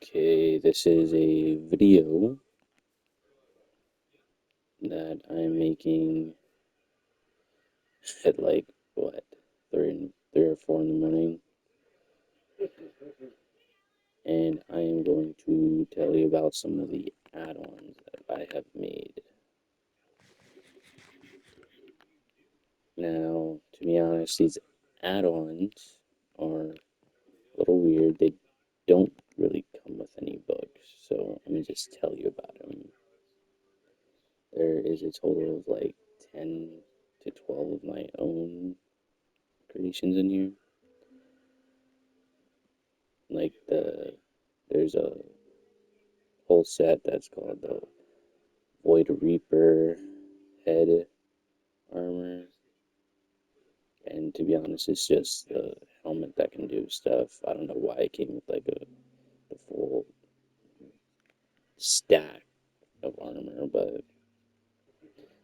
Okay, this is a video that I'm making at like what, three or four in the morning, and I am going to tell you about some of the add-ons that I have made. Now, to be honest, these add-ons are a little weird. They don't really come with any books, so let me just tell you about them. There is a total of like 10 to 12 of my own creations in here. Like there's a whole set that's called the Void Reaper head armor, and to be honest, it's just the helmet that can do stuff. I don't know why it came with like the full stack of armor, but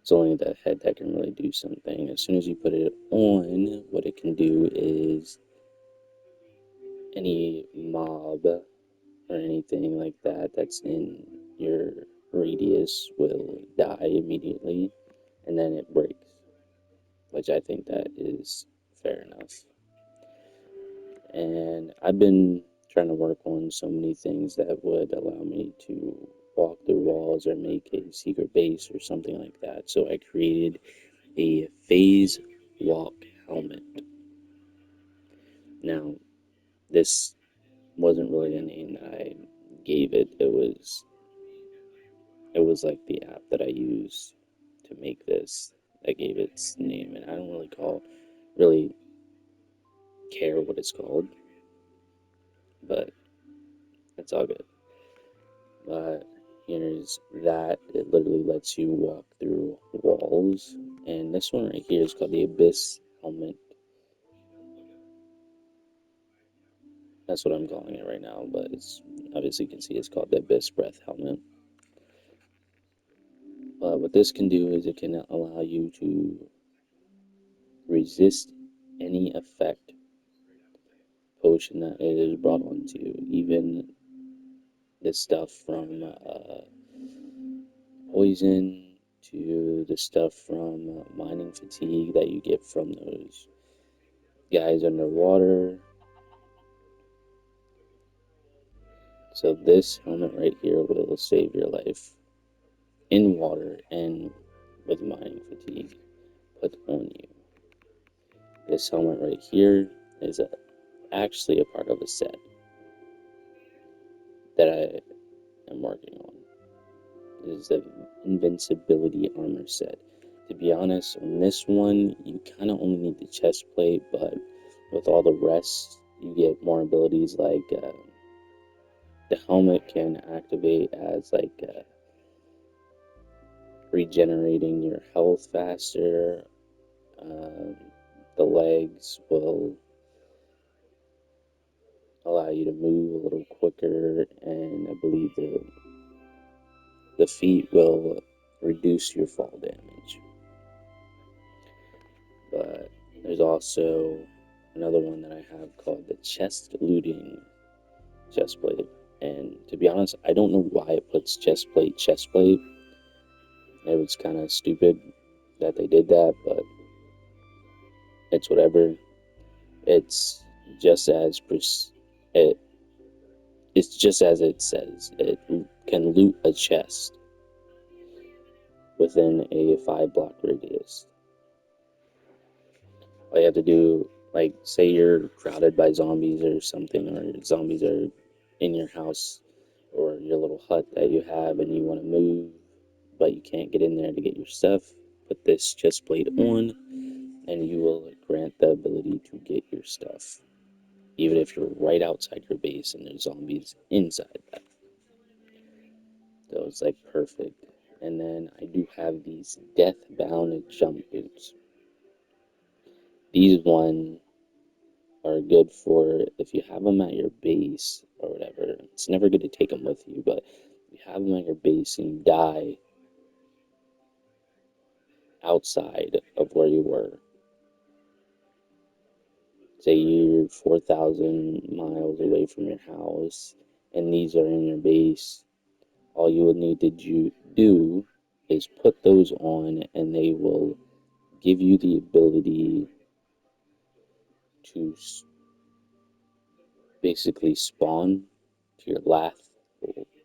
it's only the head that can really do something. As soon as you put it on, what it can do is any mob or anything like that that's in your radius will die immediately, and then it breaks, which I think that is fair enough. And I've been trying to work on so many things that would allow me to walk through walls or make a secret base or something like that. So I created a phase walk helmet. Now, this wasn't really a name that I gave it. It was like the app that I use to make this that gave it its name, and I don't really care what it's called, but it's all good. But here's that. It literally lets you walk through walls, and this one right here is called the Abyss Helmet. That's what I'm calling it right now, but it's obviously you can see it's called the Abyss Breath Helmet. But what this can do is it can allow you to resist any effect potion that it is brought onto you, even the stuff from poison to the stuff from mining fatigue that you get from those guys underwater. So this helmet right here will save your life in water and with mining fatigue put on you. This helmet right here is actually a part of a set that I am working on. It is the Invincibility Armor set. To be honest, on this one, you kind of only need the chest plate, but with all the rest, you get more abilities like the helmet can activate as like regenerating your health faster. Um, the legs will allow you to move a little quicker, and I believe the feet will reduce your fall damage. But there's also another one that I have called the chest looting chest plate. And to be honest, I don't know why it puts chest plate. It was kind of stupid that they did that, but it's whatever. It's just as it it's just as it says. It can loot a chest within a 5 block radius. All you have to do, like, say you're crowded by zombies or something, or zombies are in your house or your little hut that you have, and you want to move, but you can't get in there to get your stuff. Put this chest plate on, and you will grant the ability to get your stuff, even if you're right outside your base and there's zombies inside that. So it's like perfect. And then I do have these death-bound jump boots. These one are good for if you have them at your base or whatever. It's never good to take them with you, but if you have them at your base and you die outside of where you were, say you're 4,000 miles away from your house and these are in your base. All you will need to do is put those on, and they will give you the ability to basically spawn to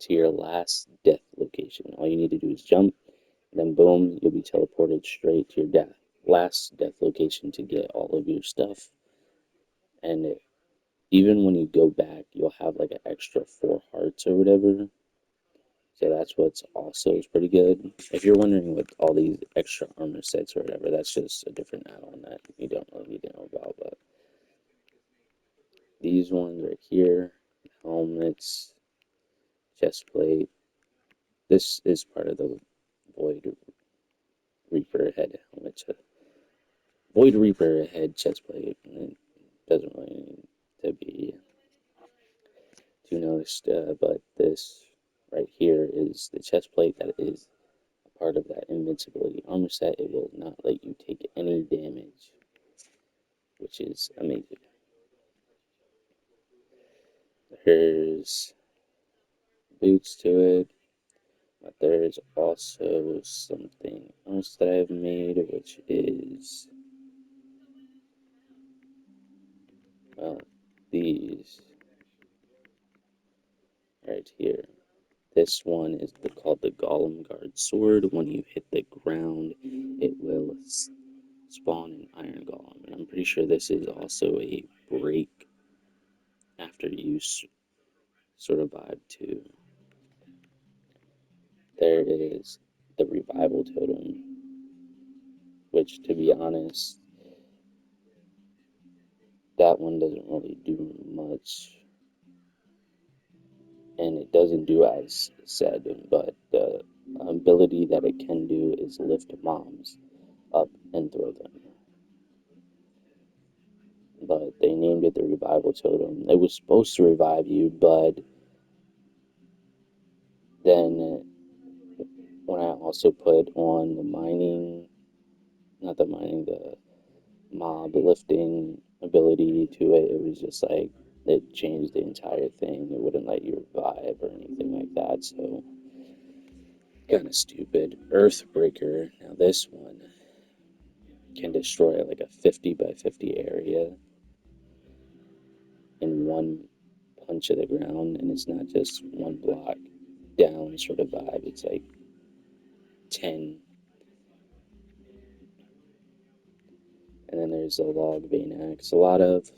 your last death location. All you need to do is jump, and then boom, you'll be teleported straight to your last death location to get all of your stuff. And even when you go back, you'll have like an extra 4 hearts or whatever. So that's what's also is pretty good. If you're wondering what all these extra armor sets or whatever, that's just a different add-on that you don't really need to know about. But these ones right here, helmets, chest plate. This is part of the Void Reaper head helmet. Void Reaper head chest plate. And it doesn't really need to be too noticed, but this right here is the chest plate that is a part of that invincibility armor set. It will not let you take any damage, which is amazing. There's boots to it, but there's also something else that I've made, which is, well, these right here. This one is called the Golem Guard Sword. When you hit the ground, it will spawn an Iron Golem. And I'm pretty sure this is also a break after you sort of vibe too. There is the Revival Totem, which, to be honest, that one doesn't really do much, and it doesn't do as said, but the ability that it can do is lift mobs up and throw them. But they named it the Revival Totem. It was supposed to revive you, but then when I also put on the mining, not the mining, the mob lifting ability to it, it was just like it changed the entire thing. It wouldn't let you revive or anything like that, so kind of stupid. Earthbreaker. Now this one can destroy like a 50 by 50 area in one punch of the ground, and it's not just one block down sort of vibe. It's like 10. And then there's the log vein axe. A lot of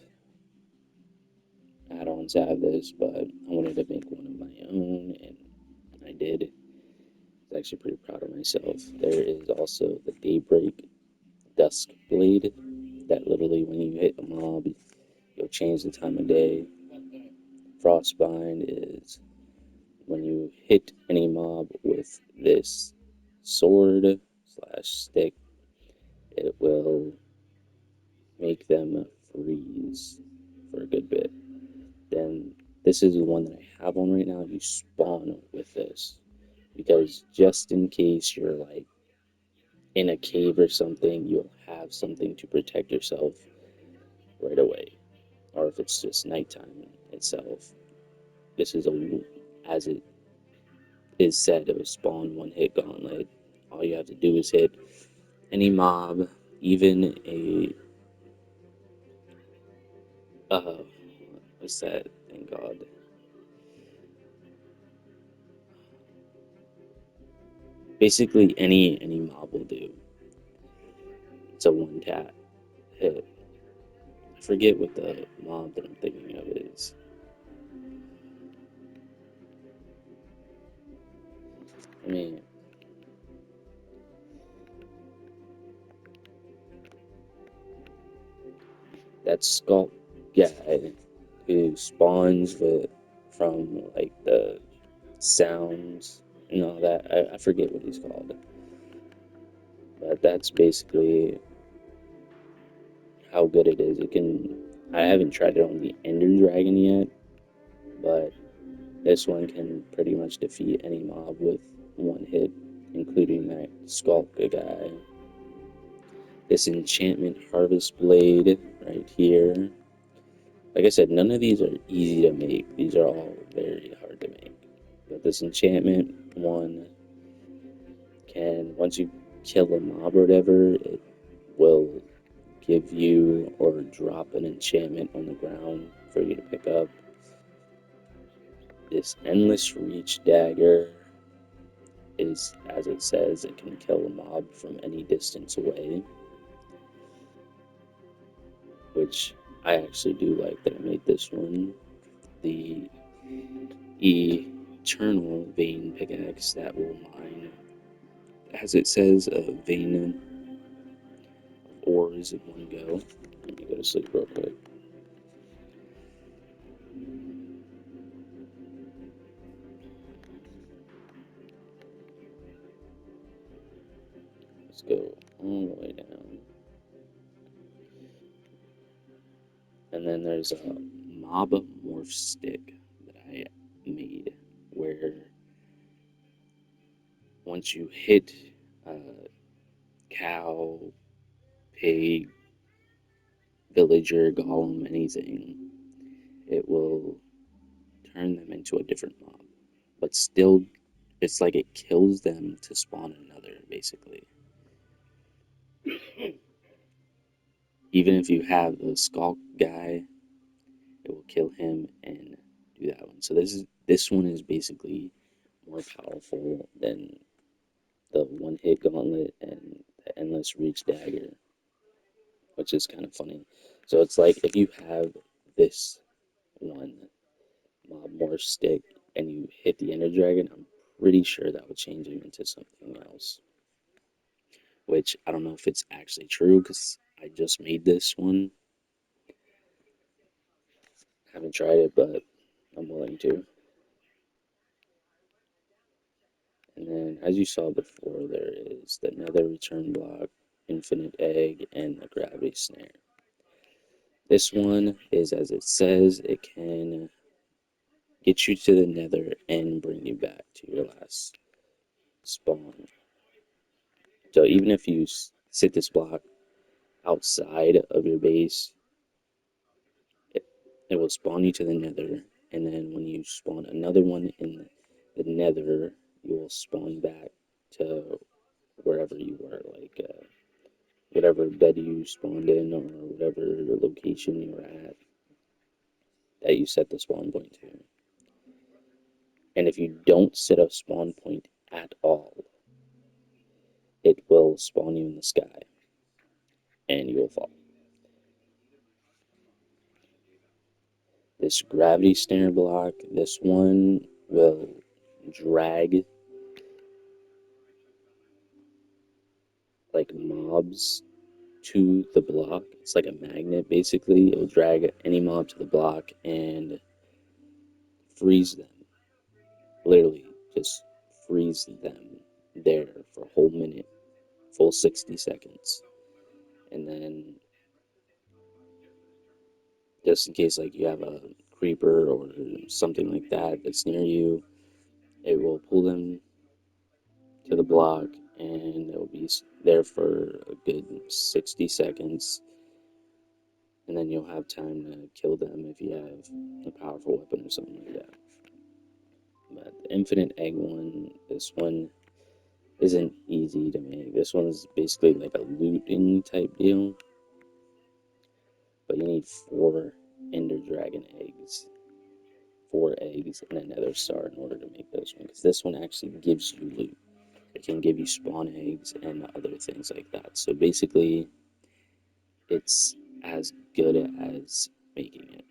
add-ons have this, but I wanted to make one of my own, and I did. I was actually pretty proud of myself. There is also the Daybreak Dusk Blade, that literally when you hit a mob, you'll change the time of day. Frostbind is when you hit any mob with this sword slash stick, it will make them freeze for a good bit. Then this is the one that I have on right now. You spawn with this because just in case you're like in a cave or something, you'll have something to protect yourself right away. Or if it's just nighttime itself, this is as it is said, a spawn one hit gauntlet. All you have to do is hit any mob, even a uh, what's that? Thank God. Basically, any mob will do. It's a one tap hit. I forget what the mob that I'm thinking of is. I mean, that Skulk guy who spawns from like the sounds and all that. I forget what he's called, but that's basically how good it is. It can. I haven't tried it on the Ender Dragon yet, but this one can pretty much defeat any mob with one hit, including that Skulk guy. This enchantment harvest blade right here. Like I said, none of these are easy to make. These are all very hard to make. But this enchantment one can, once you kill a mob or whatever, it will give you or drop an enchantment on the ground for you to pick up. This endless reach dagger is, as it says, it can kill a mob from any distance away, which I actually do like that I made this one. The eternal vein pickaxe that will mine, as it says, a vein of ores in one go. Let me go to sleep real quick. Let's go all the way down. And then there's a mob morph stick that I made where once you hit a cow, pig, villager, golem, anything, it will turn them into a different mob. But still, it's like it kills them to spawn another, basically. Even if you have the skulk guy, it will kill him and do that one. So this one is basically more powerful than the one hit gauntlet and the endless reach dagger, which is kind of funny. So it's like if you have this one mob morph stick and you hit the ender dragon, I'm pretty sure that would change him into something else. Which I don't know if it's actually true because I just made this one. Haven't tried it, but I'm willing to. And then, as you saw before, there is the nether return block, infinite egg, and the gravity snare. This one is, as it says, it can get you to the nether and bring you back to your last spawn. So even if you sit this block outside of your base, it, it will spawn you to the nether, and then when you spawn another one in the nether, you will spawn back to wherever you were, like whatever bed you spawned in or whatever location you were at that you set the spawn point to. And if you don't set a spawn point at all, it will spawn you in the sky and you will fall. This gravity snare block, this one will drag like mobs to the block. It's like a magnet basically. It will drag any mob to the block and freeze them. Literally just freeze them there for a whole minute, full 60 seconds. And then just in case like you have a creeper or something like that that's near you, it will pull them to the block and it will be there for a good 60 seconds, and then you'll have time to kill them if you have a powerful weapon or something like that. But the infinite egg one, this one isn't easy to make. This one's basically like a looting type deal, but you need 4 ender dragon eggs, 4 eggs, and another star in order to make this one, because this one actually gives you loot. It can give you spawn eggs and other things like that. So basically, it's as good as making it.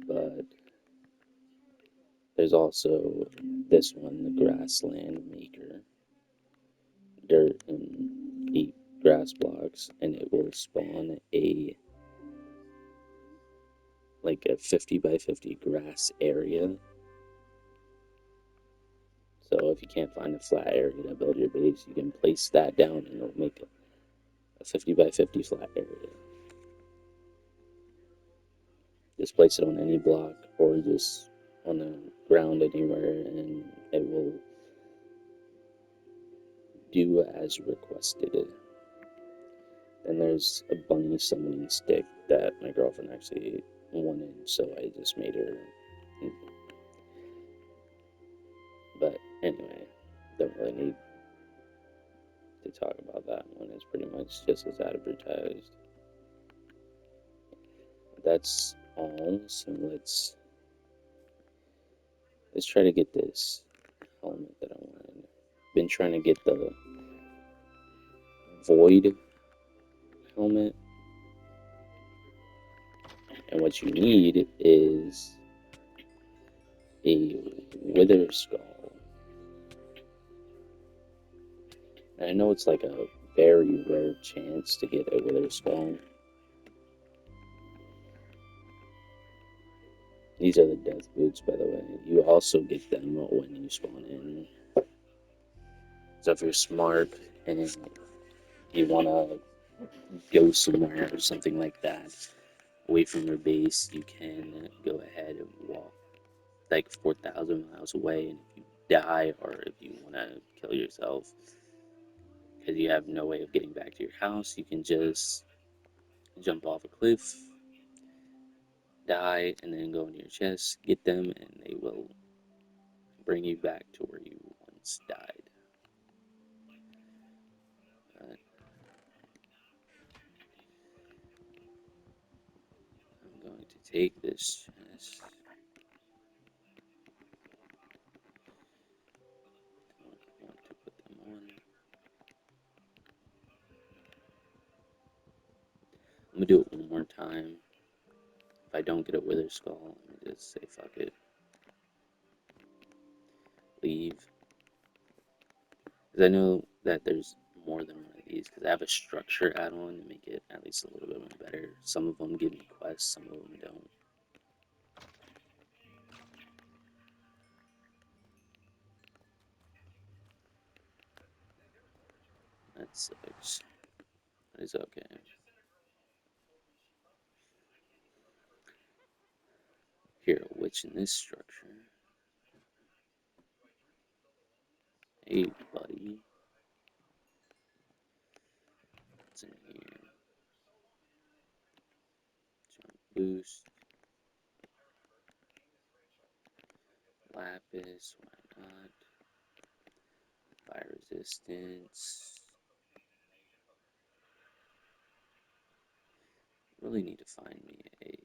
But there's also this one, the grassland maker. Dirt and 8 grass blocks, and it will spawn a like a 50 by 50 grass area. So if you can't find a flat area to build your base, you can place that down and it'll make a 50 by 50 flat area. Just place it on any block or just on the ground anywhere, and it will do as requested. And there's a bunny summoning stick that my girlfriend actually wanted, so I just made her. But anyway, don't really need to talk about that one. It's pretty much just as advertised. That's all. So let's try to get this helmet that I wanted. Been trying to get the void helmet, and what you need is a wither skull. And I know it's like a very rare chance to get a wither skull. These are the death boots, by the way. You also get them when you spawn in. So if you're smart and you want to go somewhere or something like that, away from your base, you can go ahead and walk like 4,000 miles away. And if you die or if you want to kill yourself because you have no way of getting back to your house, you can just jump off a cliff, die, and then go into your chest, get them, and they will bring you back to where you once died. Uh, I'm going to take this chest. I want to put them on. I'm gonna do it one more time. If I don't get a wither skull, I'm gonna just say fuck it. Leave. Because I know that there's more than one of these, because I have a structure add-on to make it at least a little bit more better. Some of them give me quests, some of them don't. That sucks. That is okay. Here, a witch in this structure. Hey, buddy. What's in here? Jump boost. Lapis, why not? Fire resistance. Really need to find me a.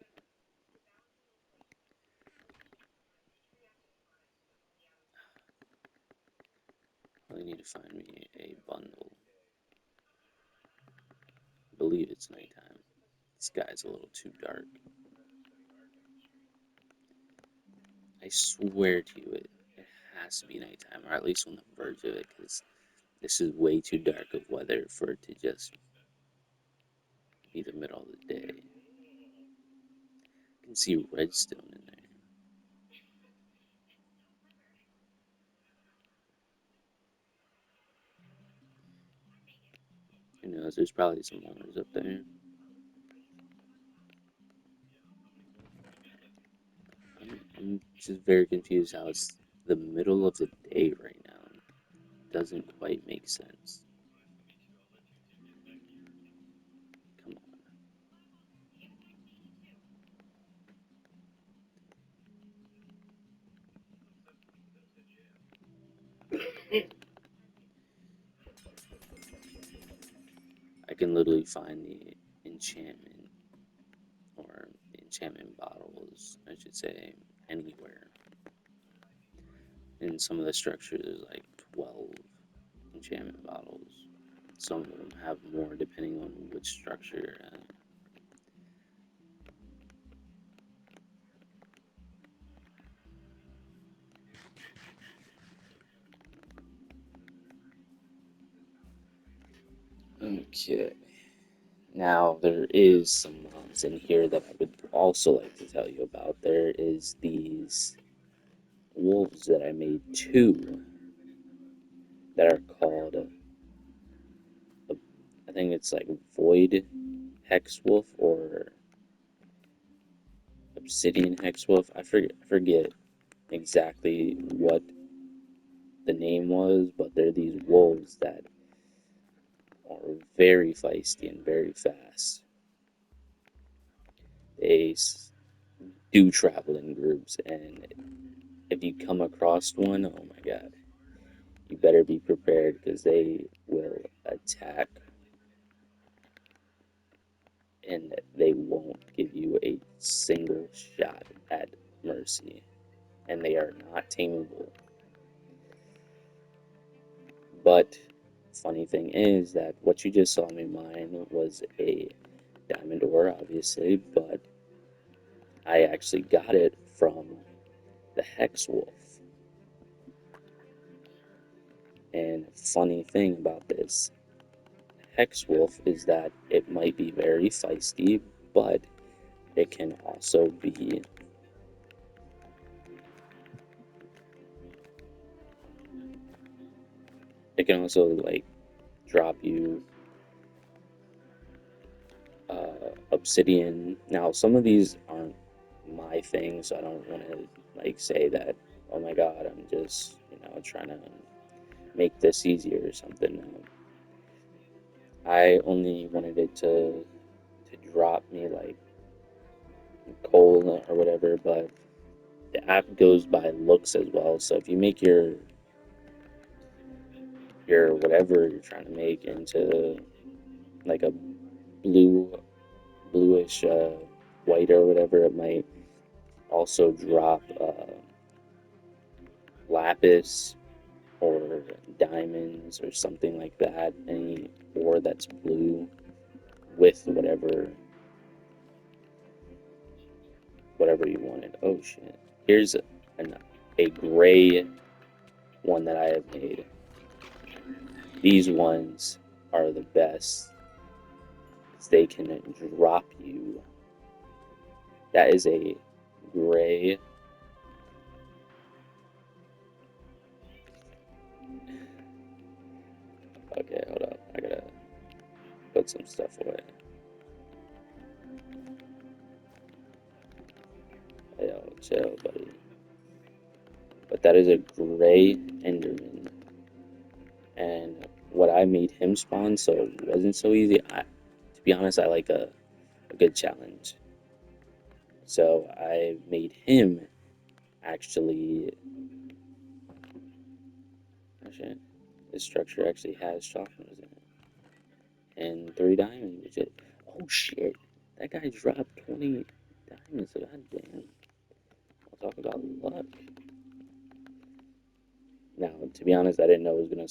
Really need to find me a bundle. I believe it's nighttime. This guy's a little too dark. I swear to you, it has to be nighttime, or at least on the verge of it, because this is way too dark of weather for it to just be the middle of the day. You can see redstone in there. Who knows? There's probably some owners up there. I'm just very confused how it's the middle of the day right now. It doesn't quite make sense. Come on. I can literally find the enchantment, or the enchantment bottles, I should say, anywhere. In some of the structures, there's like 12 enchantment bottles. Some of them have more depending on which structure you're at. Okay. Now, there is some mobs in here that I would also like to tell you about. There is these wolves that I made two that are called, I think it's like Void Hex Wolf or Obsidian Hex Wolf. I forget exactly what the name was, but they're these wolves that are very feisty and very fast. They do travel in groups, and if you come across one, oh my god, you better be prepared because they will attack and they won't give you a single shot at mercy. And they are not tameable. But funny thing is that what you just saw me mine was a diamond ore, obviously, but I actually got it from the Hex Wolf. And funny thing about this Hex Wolf is that it might be very feisty, but it can also be it can also like drop you obsidian. Now, some of these aren't my thing, so I don't want to like say that. Oh my God, I'm just trying to make this easier or something. I only wanted it to drop me like coal or whatever, but the app goes by looks as well. So if you make your whatever you're trying to make into like a blue bluish white or whatever, it might also drop lapis or diamonds or something like that. Any ore that's blue with whatever you wanted. Oh shit! Here's a gray one that I have made. These ones are the best. They can drop you. That is a gray. Okay, hold up. I gotta put some stuff away. Yo, chill, buddy. But that is a gray Enderman. And what I made him spawn so it wasn't so easy. To be honest, I like a good challenge. So I made him actually. Actually, this structure actually has chakras in it. And 3 diamonds, which is. Oh shit! That guy dropped 20 diamonds. So god damn. I'll talk about luck. Now, to be honest, I didn't know it was gonna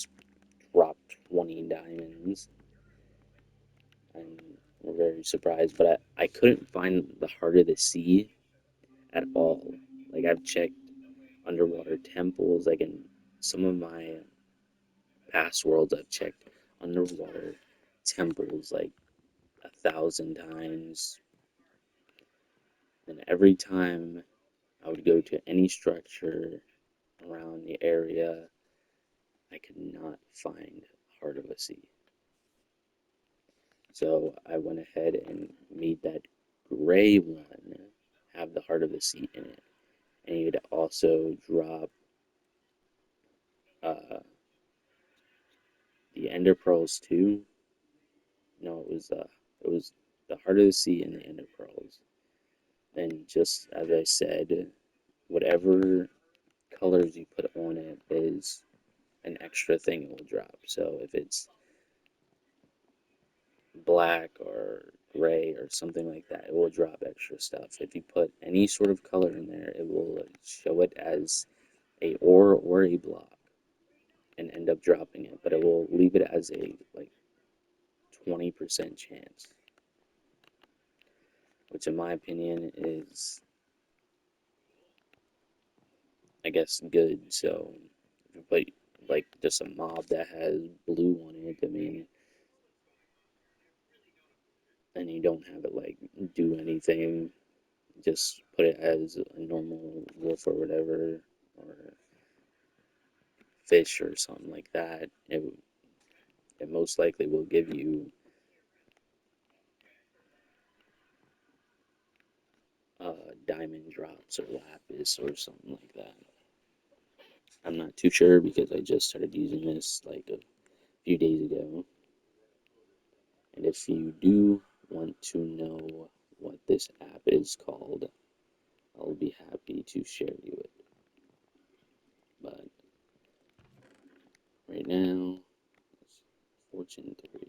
drop 20 diamonds. I'm very surprised, but I couldn't find the heart of the sea at all. Like, I've checked underwater temples, like in some of my past worlds, I've checked underwater temples like 1,000 times, and every time I would go to any structure around the area, I could not find Heart of a Sea. So I went ahead and made that gray one have the Heart of the Sea in it. And you'd also drop uh, the Ender Pearls too. No, it was the Heart of the Sea and the Ender Pearls. And just as I said, whatever colors you put on it is an extra thing it will drop. So if it's black or gray or something like that, it will drop extra stuff. If you put any sort of color in there, it will show it as a ore or a block and end up dropping it, but it will leave it as a like 20% chance, which in my opinion is, I guess, good. So if you put like just a mob that has blue on it, I mean, and you don't have it like do anything, just put it as a normal wolf or whatever, or fish or something like that. It most likely will give you diamond drops or lapis or something like that. I'm not too sure because I just started using this like a few days ago. And if you do want to know what this app is called, I'll be happy to share you it. But right now, it's Fortune 3.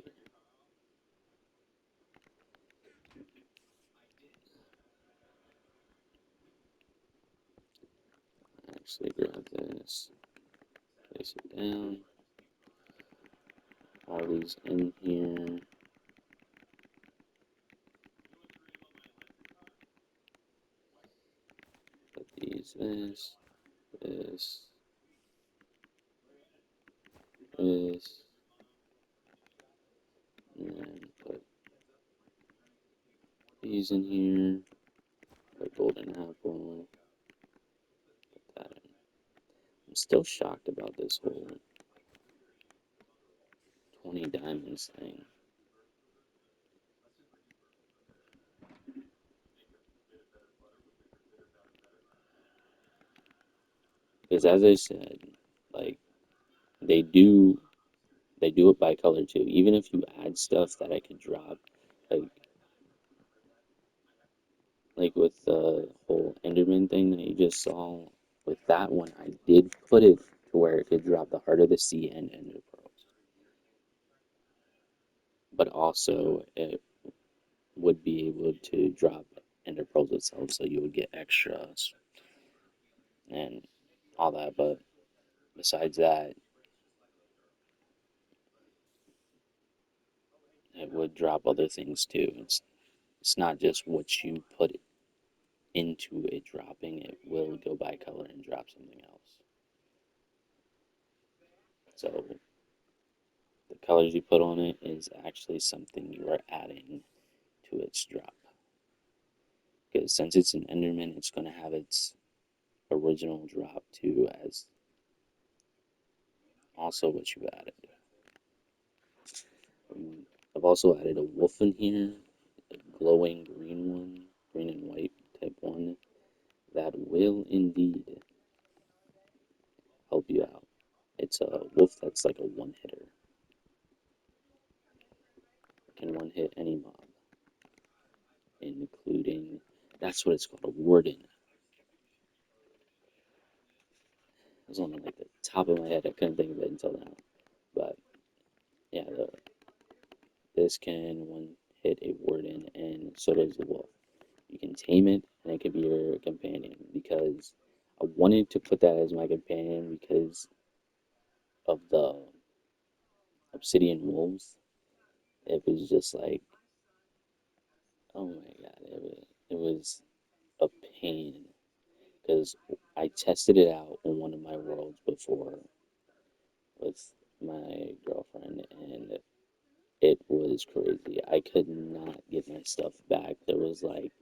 Actually, grab this, place it down, all these in here. Put these, this, this, and then put these in here. Put golden apple. Put that in. I'm still shocked about this whole 20 diamonds thing. Because as I said, like they do they do it by color too. Even if you add stuff that I could drop, like like with the whole Enderman thing that you just saw, with that one I did put it to where it could drop the Heart of the Sea and Ender Pearls. But also it would be able to drop Ender Pearls itself, so you would get extras and all that. But besides that, it would drop other things too. It's not just what you put into it dropping, it will go by color and drop something else. So the colors you put on it is actually something you are adding to its drop. Because since it's an Enderman, it's going to have its original drop too, as also what you added. I've also added a wolf in here, a glowing green one, green and white type one, that will indeed help you out. It's a wolf that's like a one hitter, can one hit any mob, including, that's what it's called, a warden. It was on like the top of my head, I couldn't think of it until now. But yeah, this can one hit a warden, and so does the wolf. You can tame it, and it can be your companion. Because I wanted to put that as my companion because of the obsidian wolves. It was just like, oh my god, it was a pain because I tested it out on one of my worlds before with my girlfriend, and it was crazy. I could not get my stuff back. There was like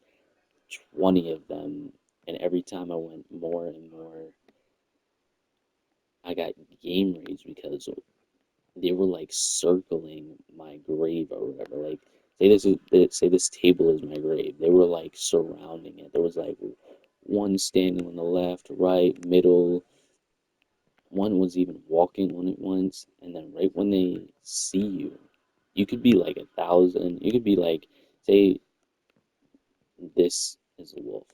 20 of them, and every time I went more and more, I got game rage because they were like circling my grave or whatever. Like say this table is my grave. They were like surrounding it. There was like one standing on the left, right, middle. One was even walking on it once, and then right when they see you, you could be like 1,000. You could be like, say this is a wolf.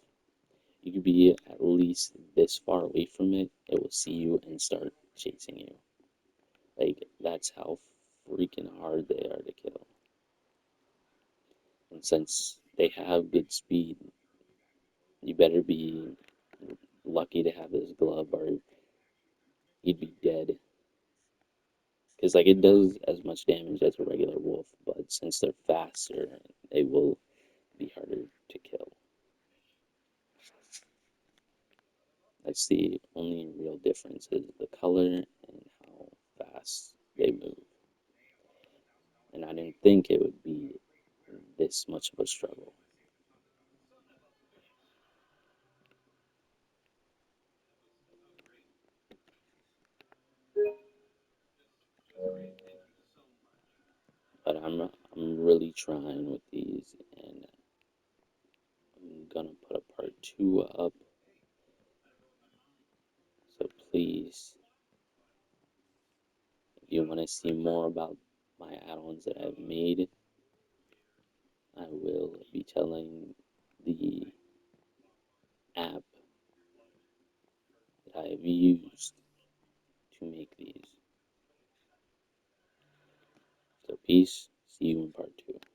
You could be at least this far away from it. It will see you and start chasing you. Like that's how freaking hard they are to kill. And since they have good speed, you better be lucky to have this glove or you'd be dead. Because like it does as much damage as a regular wolf, but since they're faster, they will be harder to kill. That's the only real difference is the color and how fast they move. And I didn't think it would be this much of a struggle. But I'm really trying with these, and I'm gonna put a part two up. So please, if you want to see more about my add-ons that I've made, I will be telling the app that I have used to make these. So peace. See you in part 2.